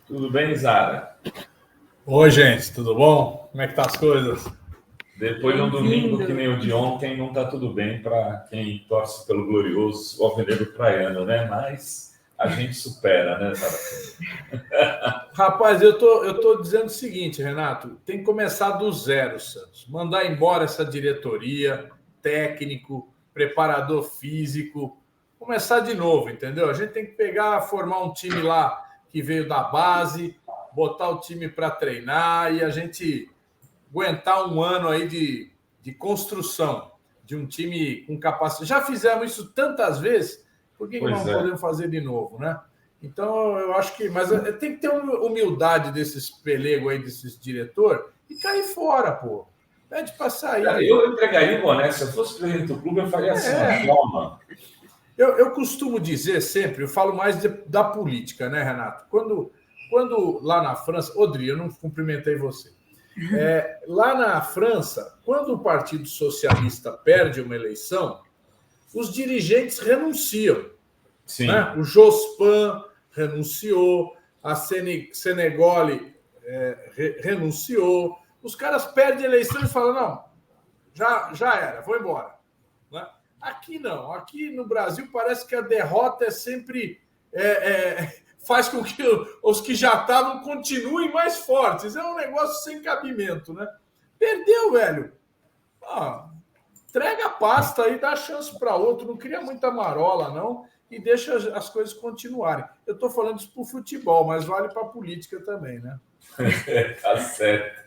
Tudo bem, Zara? Oi, gente, tudo bom? Como é que tá as coisas? Depois de um domingo que nem o de ontem, não está tudo bem para quem torce pelo glorioso Alvinegro Praiano, né? Mas a gente supera, né, Zara? Rapaz, eu tô dizendo o seguinte, Renato, tem que começar do zero, Santos. Mandar embora essa diretoria, técnico, preparador físico, começar de novo, entendeu? A gente tem que pegar, formar um time lá que veio da base, botar o time para treinar e a gente aguentar um ano aí de construção de um time com capacidade. Já fizemos isso tantas vezes, por que Pois não é. podemos fazer de novo, né? Então, eu acho que. Mas tem que ter humildade desses pelegos aí, desses diretor, e cair fora, pô. Pede para Cara, sair. eu entregaria o boné. Se eu fosse presidente do clube, eu faria assim, ó, É. toma. Eu costumo dizer sempre, eu falo mais da política, né, Renato? Quando lá na França. Odri, eu não cumprimentei você. Lá na França, quando o Partido Socialista perde uma eleição, os dirigentes renunciam. Né? Sim. O Jospin renunciou, a Senegole renunciou. Os caras perdem a eleição e falam: não, já era, vou embora. Né? Aqui não, aqui no Brasil parece que a derrota é sempre. Faz com que os que já estavam continuem mais fortes. É um negócio sem cabimento, né? Perdeu, velho. Ah, entrega a pasta e dá chance para outro. Não cria muita marola, não. E deixa as coisas continuarem. Eu estou falando isso para o futebol, mas vale para a política também, né? Tá certo.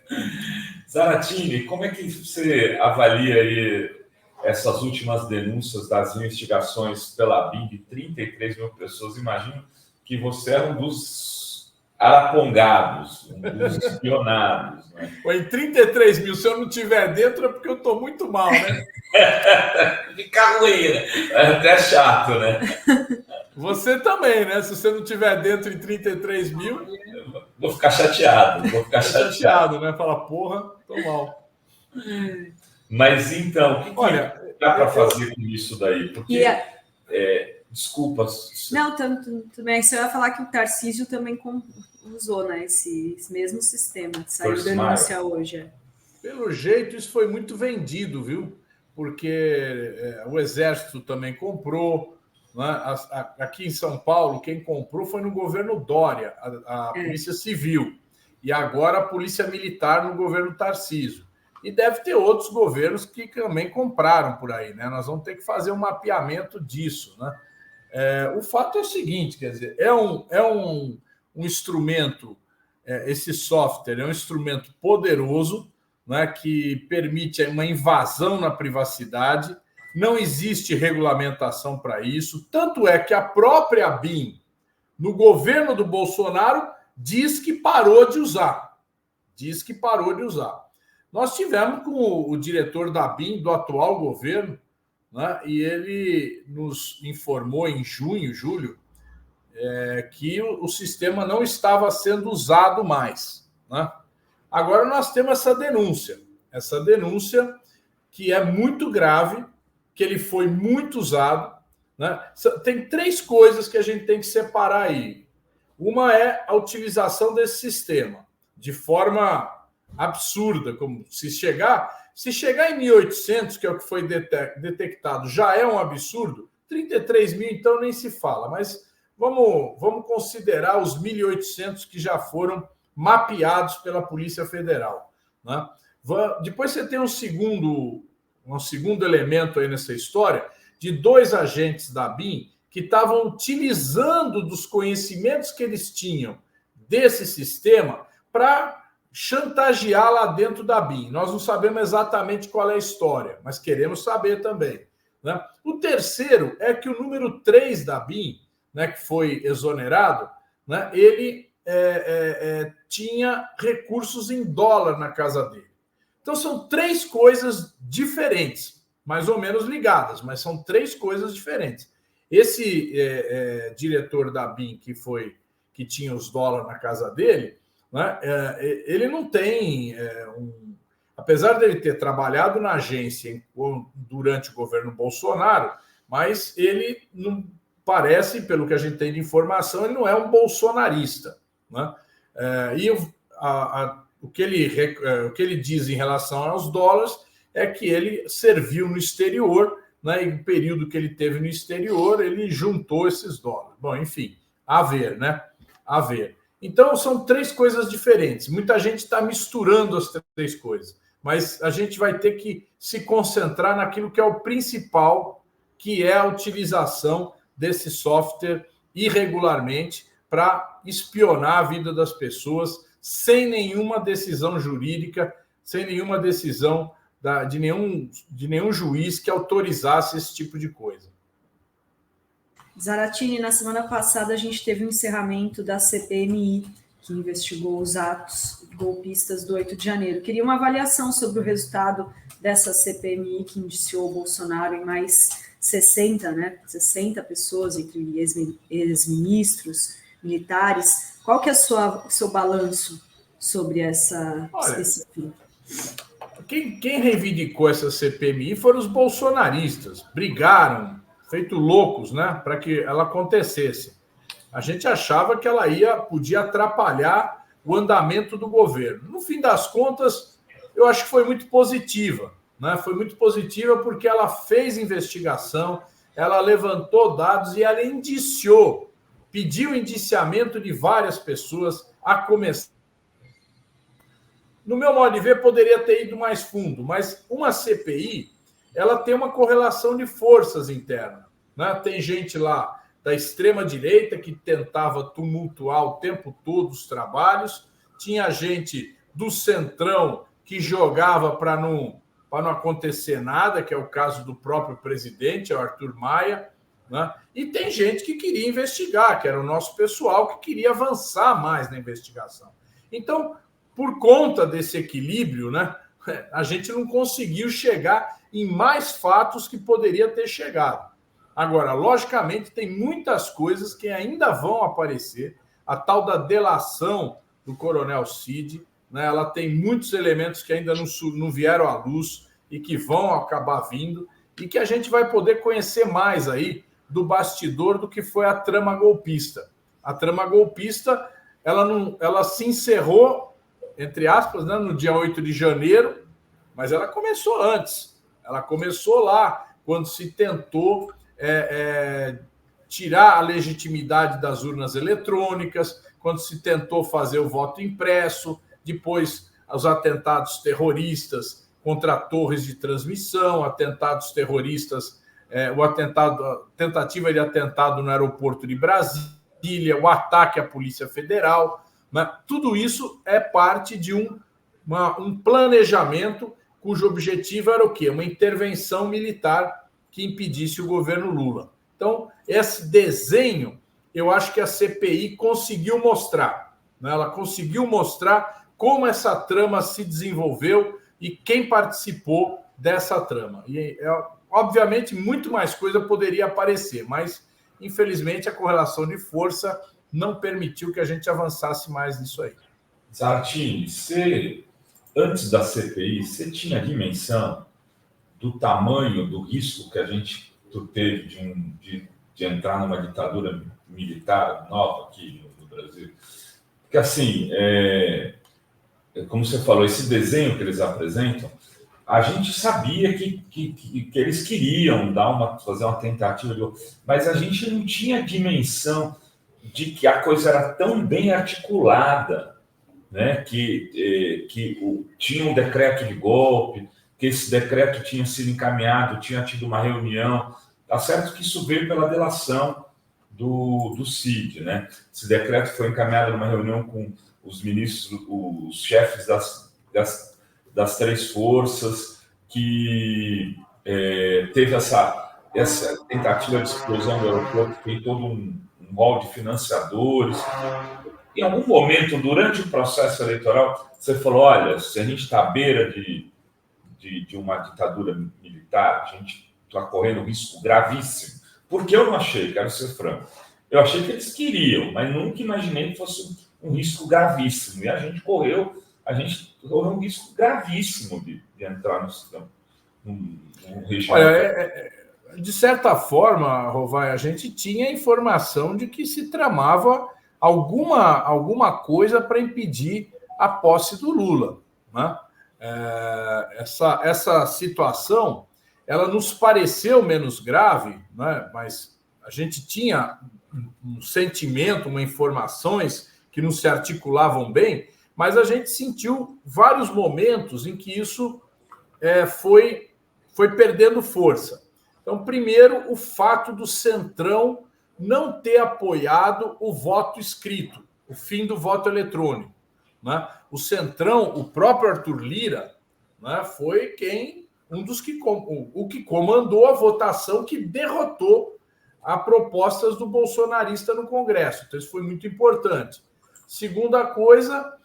Zaratini, como é que você avalia aí essas últimas denúncias das investigações pela BIM de 33 mil pessoas? Imagino que você é um dos arapongados, um dos espionados, né? Em 33 mil, se eu não estiver dentro, é porque eu estou muito mal, né? Fica ruim, né? É até chato, né? Você também, né? Se você não estiver dentro em 33 mil, Vou ficar chateado, vou ficar é chateado. chateado, né? Fala, porra, tô mal. Mas então, o que Olha, dá para fazer com isso daí? Porque, desculpa. Não, também só ia falar que o Tarcísio também usou, né, esse mesmo sistema. Saiu denúncia hoje. Pelo jeito, isso foi muito vendido, viu? Porque o Exército também comprou. Né? Aqui em São Paulo, quem comprou foi no governo Dória, a Polícia Civil. E agora a Polícia Militar no governo Tarcísio. E deve ter outros governos que também compraram por aí, né? Nós vamos ter que fazer um mapeamento disso, né? O fato é o seguinte, quer dizer, é um instrumento, esse software é um instrumento poderoso, né, que permite uma invasão na privacidade, não existe regulamentação para isso, tanto é que a própria BIM, no governo do Bolsonaro, diz que parou de usar. Diz que parou de usar. Nós tivemos com o diretor da BIM do atual governo, né, e ele nos informou em julho, que o sistema não estava sendo usado mais. Né? Agora nós temos essa denúncia que é muito grave, que ele foi muito usado. Né? Tem três coisas que a gente tem que separar aí. Uma é a utilização desse sistema de forma absurda, como se chegar em 1.800, que é o que foi detectado, já é um absurdo. 33 mil, então, nem se fala. Mas vamos considerar os 1.800 que já foram mapeados pela Polícia Federal. Né? Depois você tem um segundo elemento aí nessa história, de 2 agentes da BIM que estavam utilizando dos conhecimentos que eles tinham desse sistema para chantagear lá dentro da BIM. Nós não sabemos exatamente qual é a história, mas queremos saber também. Né? O terceiro é que o número 3 da BIM, né, que foi exonerado, né, ele tinha recursos em dólar na casa dele. Então, são 3 coisas diferentes, mais ou menos ligadas, mas são 3 coisas diferentes. Esse diretor da BIM que tinha os dólares na casa dele, né, ele não tem apesar dele ter trabalhado na agência durante o governo Bolsonaro, mas ele não parece, pelo que a gente tem de informação, ele não é um bolsonarista. Né? O que ele diz em relação aos dólares é que ele serviu no exterior, né, e no período que ele teve no exterior, ele juntou esses dólares. Bom, enfim, a ver, né? A ver. Então, são três coisas diferentes. Muita gente está misturando as três coisas, mas a gente vai ter que se concentrar naquilo que é o principal, que é a utilização desse software irregularmente para espionar a vida das pessoas sem nenhuma decisão jurídica, sem nenhuma decisão de nenhum juiz que autorizasse esse tipo de coisa. Zaratini, na semana passada a gente teve um encerramento da CPMI, que investigou os atos golpistas do 8 de janeiro. Queria uma avaliação sobre o resultado dessa CPMI que indiciou o Bolsonaro em mais 60 pessoas, entre ex-ministros, militares. Qual que é o seu balanço sobre esse fim? Quem reivindicou essa CPMI foram os bolsonaristas. Brigaram, feito loucos, né, para que ela acontecesse. A gente achava que ela podia atrapalhar o andamento do governo. No fim das contas, eu acho que foi muito positiva, né? Foi muito positiva porque ela fez investigação, ela levantou dados e ela pediu indiciamento de várias pessoas a começar. No meu modo de ver, poderia ter ido mais fundo, mas uma CPI, ela tem uma correlação de forças interna, né? Tem gente lá da extrema-direita que tentava tumultuar o tempo todo os trabalhos, tinha gente do centrão que jogava para não acontecer nada, que é o caso do próprio presidente, o Arthur Maia, né? E tem gente que queria investigar, que era o nosso pessoal, que queria avançar mais na investigação. Então, por conta desse equilíbrio, né, a gente não conseguiu chegar em mais fatos que poderia ter chegado. Agora, logicamente, tem muitas coisas que ainda vão aparecer. A tal da delação do Coronel Cid, né, ela tem muitos elementos que ainda não vieram à luz e que vão acabar vindo e que a gente vai poder conhecer mais aí do bastidor do que foi a trama golpista. A trama golpista, ela se encerrou, entre aspas, né, no dia 8 de janeiro, mas ela começou antes. Ela começou lá, quando se tentou tirar a legitimidade das urnas eletrônicas, quando se tentou fazer o voto impresso, depois os atentados terroristas contra torres de transmissão, atentados terroristas, tentativa de atentado no aeroporto de Brasília, o ataque à Polícia Federal, né? Tudo isso é parte de um planejamento cujo objetivo era o quê? Uma intervenção militar que impedisse o governo Lula. Então, esse desenho, eu acho que a CPI conseguiu mostrar, né? Ela conseguiu mostrar como essa trama se desenvolveu e quem participou dessa trama. E, obviamente, muito mais coisa poderia aparecer, mas, infelizmente, a correlação de força não permitiu que a gente avançasse mais nisso aí. Zaratini, antes da CPI, você tinha dimensão do tamanho do risco que a gente teve de entrar numa ditadura militar nova aqui no Brasil? Porque, assim, como você falou, esse desenho que eles apresentam, a gente sabia que eles queriam fazer uma tentativa, mas a gente não tinha dimensão de que a coisa era tão bem articulada, né? Que tinha um decreto de golpe, que esse decreto tinha sido encaminhado, tinha tido uma reunião. Tá certo que isso veio pela delação do Cid, né? Esse decreto foi encaminhado numa reunião com os ministros, os chefes das três forças, que teve essa tentativa de explosão do aeroporto, tem todo um rol de financiadores. Em algum momento, durante o processo eleitoral, você falou, olha, se a gente está à beira de uma ditadura militar, a gente está correndo um risco gravíssimo. Porque eu não achei, quero ser franco, eu achei que eles queriam, mas nunca imaginei que fosse um risco gravíssimo. E a gente correu um risco gravíssimo de entrar num regime. Olha, de certa forma, Rovai, a gente tinha informação de que se tramava alguma coisa para impedir a posse do Lula, né? Essa situação, ela nos pareceu menos grave, né? Mas a gente tinha um sentimento, informações que não se articulavam bem, mas a gente sentiu vários momentos em que isso foi perdendo força. Então, primeiro, o fato do Centrão não ter apoiado o voto escrito, o fim do voto eletrônico, né? O Centrão, o próprio Arthur Lira, né, foi o que comandou a votação que derrotou as propostas do bolsonarista no Congresso. Então, isso foi muito importante. Segunda coisa,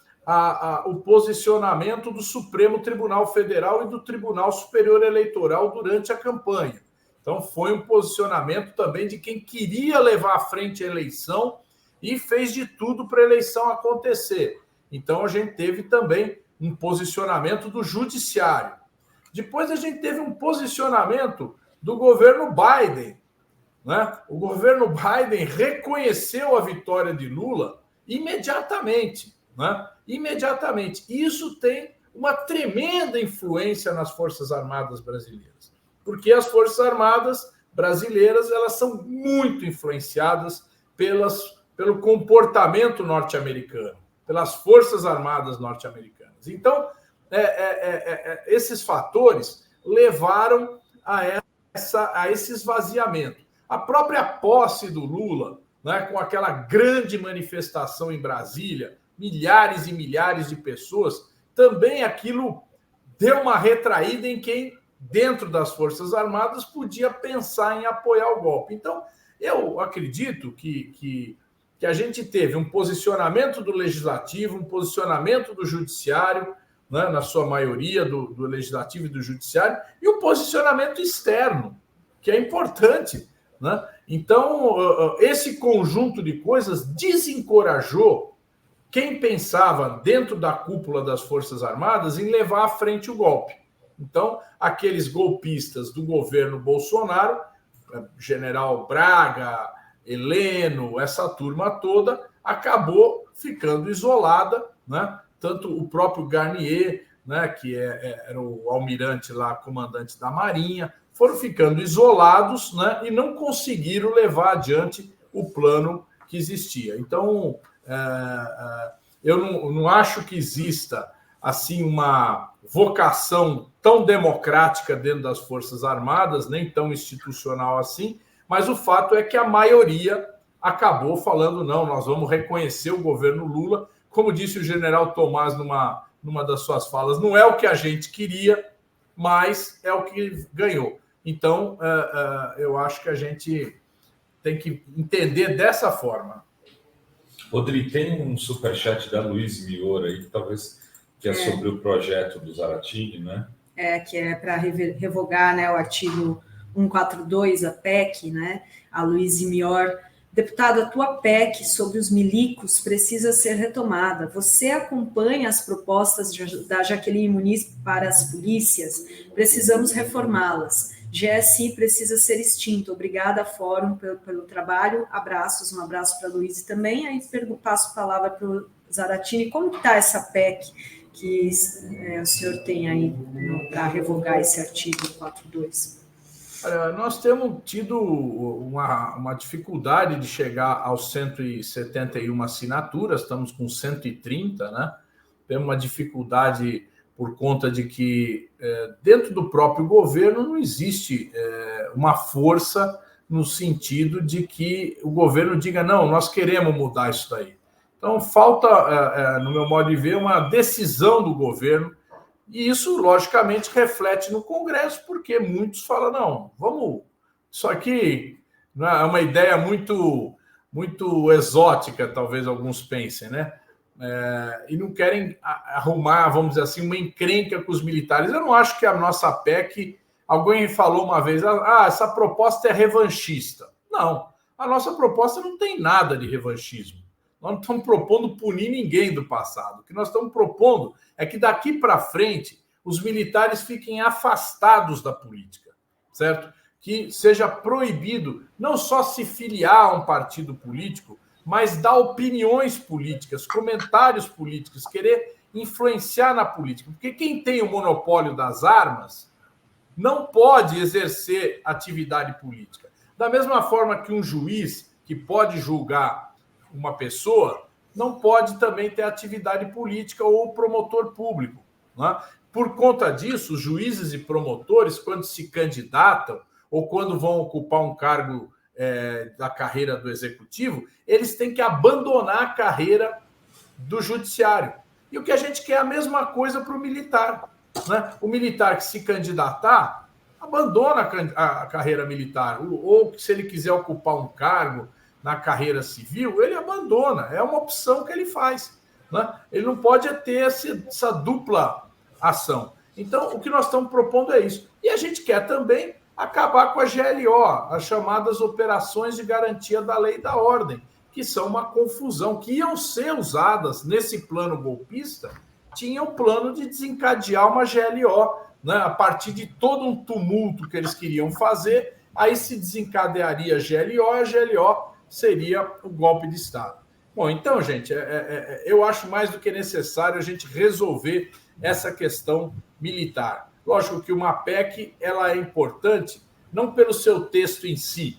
o posicionamento do Supremo Tribunal Federal e do Tribunal Superior Eleitoral durante a campanha. Então, foi um posicionamento também de quem queria levar à frente a eleição e fez de tudo para a eleição acontecer. Então, a gente teve também um posicionamento do Judiciário. Depois, a gente teve um posicionamento do governo Biden, né? O governo Biden reconheceu a vitória de Lula imediatamente, né? Imediatamente. Isso tem uma tremenda influência nas Forças Armadas brasileiras, porque as Forças Armadas brasileiras elas são muito influenciadas pelo comportamento norte-americano, pelas Forças Armadas norte-americanas. Então, esses fatores levaram a esse esvaziamento. A própria posse do Lula, né, com aquela grande manifestação em Brasília, milhares e milhares de pessoas, também aquilo deu uma retraída em quem, dentro das Forças Armadas, podia pensar em apoiar o golpe. Então, eu acredito que a gente teve um posicionamento do Legislativo, um posicionamento do Judiciário, né, na sua maioria, do Legislativo e do Judiciário, e um posicionamento externo, que é importante, né? Então, esse conjunto de coisas desencorajou quem pensava dentro da cúpula das Forças Armadas em levar à frente o golpe. Então, aqueles golpistas do governo Bolsonaro, General Braga, Heleno, essa turma toda, acabou ficando isolada, né? Tanto o próprio Garnier, né, que era o almirante lá, comandante da Marinha, foram ficando isolados, né, e não conseguiram levar adiante o plano que existia. Então, eu não acho que exista assim uma vocação tão democrática dentro das Forças Armadas, nem tão institucional assim, mas o fato é que a maioria acabou falando, não, nós vamos reconhecer o governo Lula, como disse o general Tomás numa das suas falas, não é o que a gente queria, mas é o que ganhou. Então, eu acho que a gente tem que entender dessa forma. Rodrigo, tem um superchat da Luiz Miura aí, que é sobre o projeto do Zaratini, né? Que é para revogar, né, o artigo 142, a PEC, né? A Luiz Mior. Deputado, a tua PEC sobre os milicos precisa ser retomada. Você acompanha as propostas da Jaqueline Muniz para as polícias? Precisamos reformá-las. GSI precisa ser extinto. Obrigada, Fórum, pelo trabalho. Abraços, um abraço para a Luiz também. Aí passo a palavra para o Zaratini. Como está essa PEC que o senhor tem aí para revogar esse artigo 42? Nós temos tido uma dificuldade de chegar aos 171 assinaturas, estamos com 130, né? Temos uma dificuldade por conta de que dentro do próprio governo não existe uma força no sentido de que o governo diga, não, nós queremos mudar isso daí. Então, falta, no meu modo de ver, uma decisão do governo. E isso, logicamente, reflete no Congresso, porque muitos falam, não, vamos... Isso aqui é uma ideia muito, muito exótica, talvez alguns pensem, né? E não querem arrumar, vamos dizer assim, uma encrenca com os militares. Eu não acho que a nossa PEC... Alguém falou uma vez, essa proposta é revanchista. Não, a nossa proposta não tem nada de revanchismo. Nós não estamos propondo punir ninguém do passado. O que nós estamos propondo é que daqui para frente os militares fiquem afastados da política, certo? Que seja proibido não só se filiar a um partido político, mas dar opiniões políticas, comentários políticos, querer influenciar na política. Porque quem tem o monopólio das armas não pode exercer atividade política. Da mesma forma que um juiz que pode julgar uma pessoa não pode também ter atividade política ou promotor público, né? Por conta disso, os juízes e promotores, quando se candidatam ou quando vão ocupar um cargo da carreira do executivo, eles têm que abandonar a carreira do judiciário. E o que a gente quer é a mesma coisa para o militar, né? O militar que se candidatar, abandona a carreira militar, ou se ele quiser ocupar um cargo na carreira civil, ele abandona, é uma opção que ele faz, né? Ele não pode ter essa dupla ação. Então, o que nós estamos propondo é isso. E a gente quer também acabar com a GLO, as chamadas operações de garantia da lei e da ordem, que são uma confusão, que iam ser usadas nesse plano golpista, tinha o plano de desencadear uma GLO, né? A partir de todo um tumulto que eles queriam fazer, aí se desencadearia a GLO seria o golpe de Estado. Bom, então, gente, eu acho mais do que necessário a gente resolver essa questão militar. Lógico que uma PEC ela é importante, não pelo seu texto em si,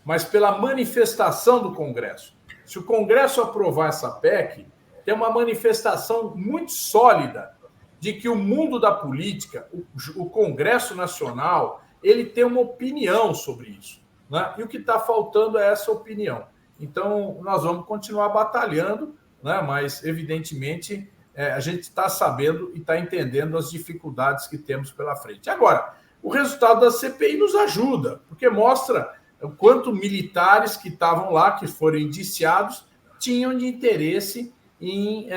mas pela manifestação do Congresso. Se o Congresso aprovar essa PEC, tem uma manifestação muito sólida de que o mundo da política, o Congresso Nacional, ele tem uma opinião sobre isso, né? E o que está faltando é essa opinião. Então, nós vamos continuar batalhando, né? Mas, evidentemente, a gente está sabendo e está entendendo as dificuldades que temos pela frente. Agora, o resultado da CPI nos ajuda, porque mostra o quanto militares que estavam lá, que foram indiciados, tinham de interesse em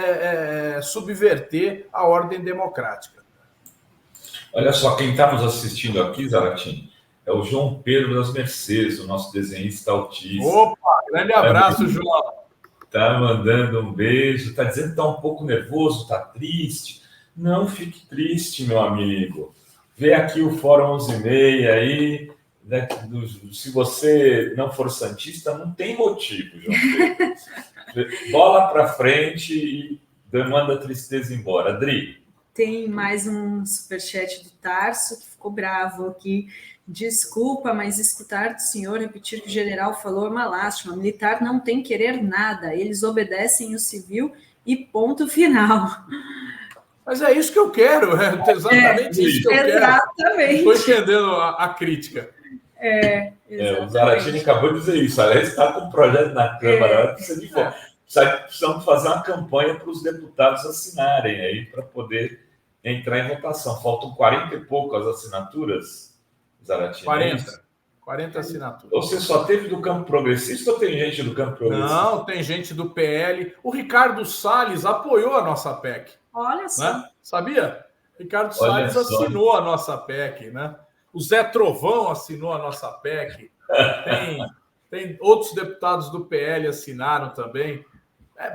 subverter a ordem democrática. Olha só, quem está nos assistindo aqui, Zaratim, é o João Pedro das Mercedes, o nosso desenhista autista. Opa, grande abraço, João. Está mandando um beijo, está dizendo que está um pouco nervoso, está triste. Não fique triste, meu amigo. Vê aqui o Fórum 11h30 aí. Né? Se você não for santista, não tem motivo, João Pedro. Bola para frente e manda a tristeza embora. Adri. Tem mais um superchat do Tarso, que ficou bravo aqui. Desculpa, mas escutar do senhor repetir que o general falou é uma lástima. Militar não tem querer nada, eles obedecem o civil e ponto final. Mas é isso que eu quero, é exatamente isso que eu quero. Exatamente. Estou entendendo a crítica. O Zaratini acabou de dizer isso. Aliás, está com um projeto na Câmara. Precisamos fazer uma campanha para os deputados assinarem aí para poder entrar em votação. Faltam 40 e poucas assinaturas. Zaratini, 40 assinaturas. Você só teve do campo progressista ou tem gente do campo progressista? Não, tem gente do PL. O Ricardo Salles apoiou a nossa PEC. Olha só. Né? Sabia? Ricardo Salles assinou a nossa PEC, né? O Zé Trovão assinou a nossa PEC. Tem outros deputados do PL assinaram também.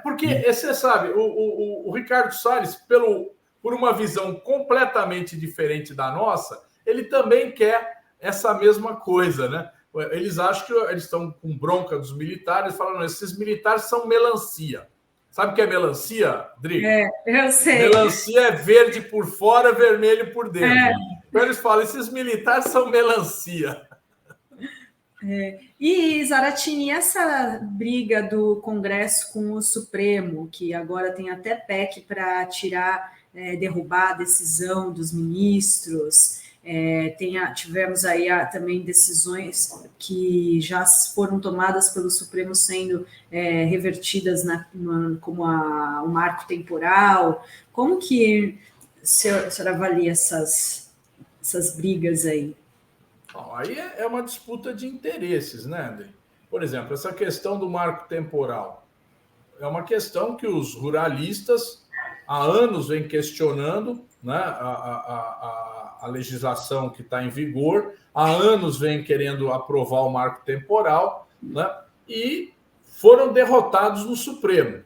Porque, você sabe, o Ricardo Salles, por uma visão completamente diferente da nossa, ele também quer essa mesma coisa, né? Eles acham que eles estão com bronca dos militares, falando, esses militares são melancia. Sabe o que é melancia, Dri? Eu sei. Melancia é verde por fora, vermelho por dentro. Então eles falam, esses militares são melancia. E, Zaratini, essa briga do Congresso com o Supremo, que agora tem até PEC para derrubar a decisão dos ministros, tivemos aí também decisões que já foram tomadas pelo Supremo sendo revertidas como o marco temporal. Como que o senhor avalia essas brigas aí? Aí é uma disputa de interesses, né, André? Por exemplo, essa questão do marco temporal é uma questão que os ruralistas há anos vêm questionando, né, a legislação que está em vigor, há anos vêm querendo aprovar o marco temporal, né, e foram derrotados no Supremo.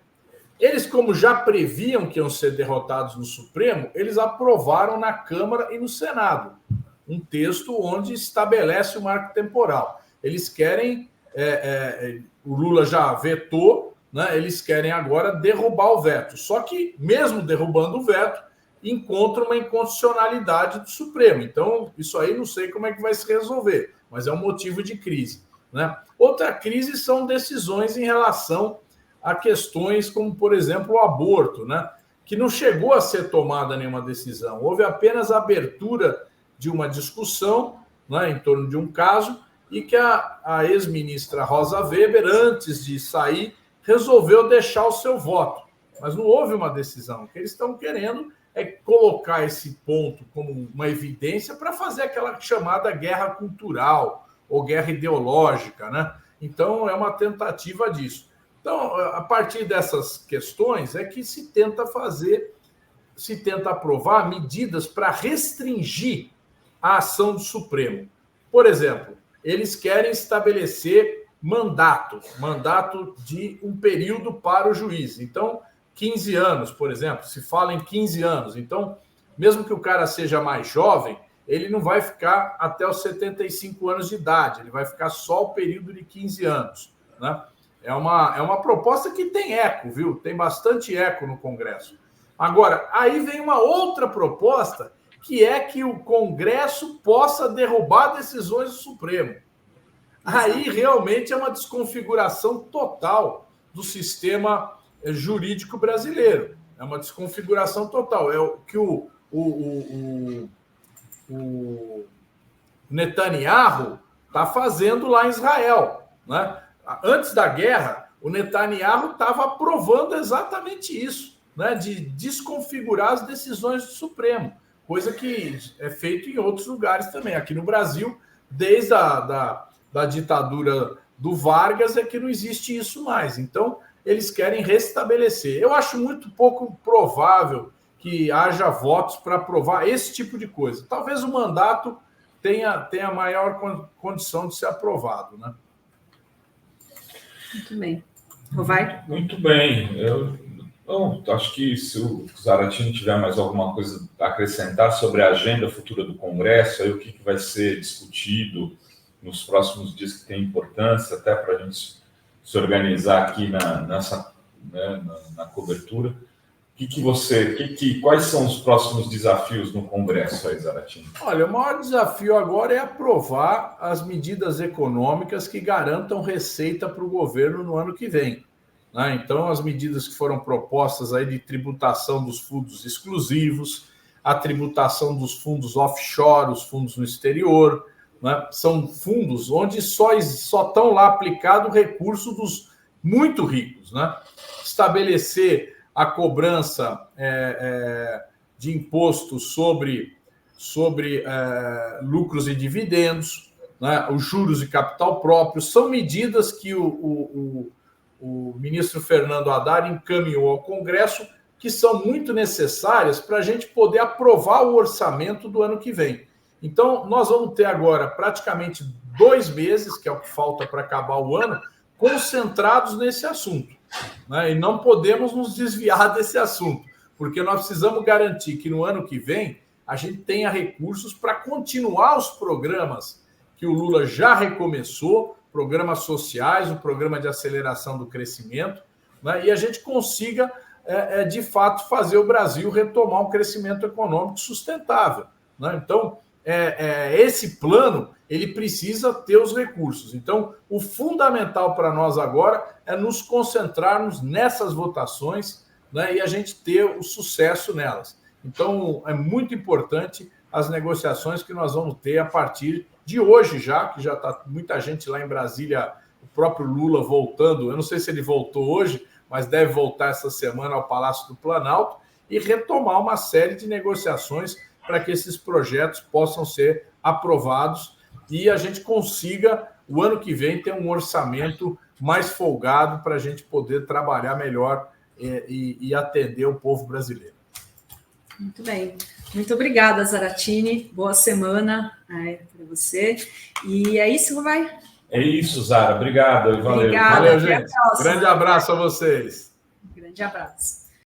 Eles, como já previam que iam ser derrotados no Supremo, eles aprovaram na Câmara e no Senado um texto onde estabelece o marco temporal. Eles querem, o Lula já vetou, né, eles querem agora derrubar o veto. Só que, mesmo derrubando o veto, encontra uma inconstitucionalidade do Supremo. Então, isso aí não sei como é que vai se resolver, mas é um motivo de crise, né? Outra crise são decisões em relação a questões como, por exemplo, o aborto, né? Que não chegou a ser tomada nenhuma decisão. Houve apenas a abertura de uma discussão, né, em torno de um caso, e que a ex-ministra Rosa Weber, antes de sair, resolveu deixar o seu voto. Mas não houve uma decisão. O que eles estão querendo é colocar esse ponto como uma evidência para fazer aquela chamada guerra cultural ou guerra ideológica, né? Então, é uma tentativa disso. Então, a partir dessas questões é que se tenta aprovar medidas para restringir a ação do Supremo. Por exemplo, eles querem estabelecer mandato de um período para o juiz. Então, 15 anos, por exemplo, se fala em 15 anos. Então, mesmo que o cara seja mais jovem, ele não vai ficar até os 75 anos de idade, ele vai ficar só o período de 15 anos, né? É uma proposta que tem eco, viu? Tem bastante eco no Congresso. Agora, aí vem uma outra proposta, que é que o Congresso possa derrubar decisões do Supremo. Aí realmente é uma desconfiguração total do sistema jurídico brasileiro. É uma desconfiguração total. É o que o Netanyahu está fazendo lá em Israel, né? Antes da guerra, o Netanyahu estava aprovando exatamente isso, né? De desconfigurar as decisões do Supremo, coisa que é feito em outros lugares também. Aqui no Brasil, desde a ditadura do Vargas, é que não existe isso mais. Então, eles querem restabelecer. Eu acho muito pouco provável que haja votos para aprovar esse tipo de coisa. Talvez o mandato tenha maior condição de ser aprovado, né? Muito bem. Rovai? Muito bem. Eu acho que se o Zaratini tiver mais alguma coisa a acrescentar sobre a agenda futura do Congresso, aí o que vai ser discutido nos próximos dias que tem importância, até para a gente se organizar aqui na cobertura. Quais são os próximos desafios no Congresso aí, Zaratini? Olha, o maior desafio agora é aprovar as medidas econômicas que garantam receita para o governo no ano que vem, né? Então, as medidas que foram propostas aí de tributação dos fundos exclusivos, a tributação dos fundos offshore, os fundos no exterior, né? São fundos onde só estão lá aplicados recursos dos muito ricos, né? Estabelecer a cobrança de imposto sobre lucros e dividendos, né? Os juros de capital próprio, são medidas que o ministro Fernando Haddad encaminhou ao Congresso, que são muito necessárias para a gente poder aprovar o orçamento do ano que vem. Então, nós vamos ter agora praticamente 2 meses, que é o que falta para acabar o ano, concentrados nesse assunto, né? E não podemos nos desviar desse assunto, porque nós precisamos garantir que no ano que vem a gente tenha recursos para continuar os programas que o Lula já recomeçou, programas sociais, o programa de aceleração do crescimento, né? E a gente consiga, de fato, fazer o Brasil retomar um crescimento econômico sustentável, né? Então, esse plano, ele precisa ter os recursos. Então, o fundamental para nós agora é nos concentrarmos nessas votações, né, e a gente ter o sucesso nelas. Então, é muito importante as negociações que nós vamos ter a partir de hoje já, que já está muita gente lá em Brasília, o próprio Lula voltando, eu não sei se ele voltou hoje, mas deve voltar essa semana ao Palácio do Planalto e retomar uma série de negociações para que esses projetos possam ser aprovados e a gente consiga, o ano que vem, ter um orçamento mais folgado para a gente poder trabalhar melhor e atender o povo brasileiro. Muito bem. Muito obrigada, Zaratini. Boa semana para você. E é isso, vai? É isso, Zara. Obrigado. Valeu. Obrigada. Valeu, gente. Grande abraço a vocês. Grande abraço.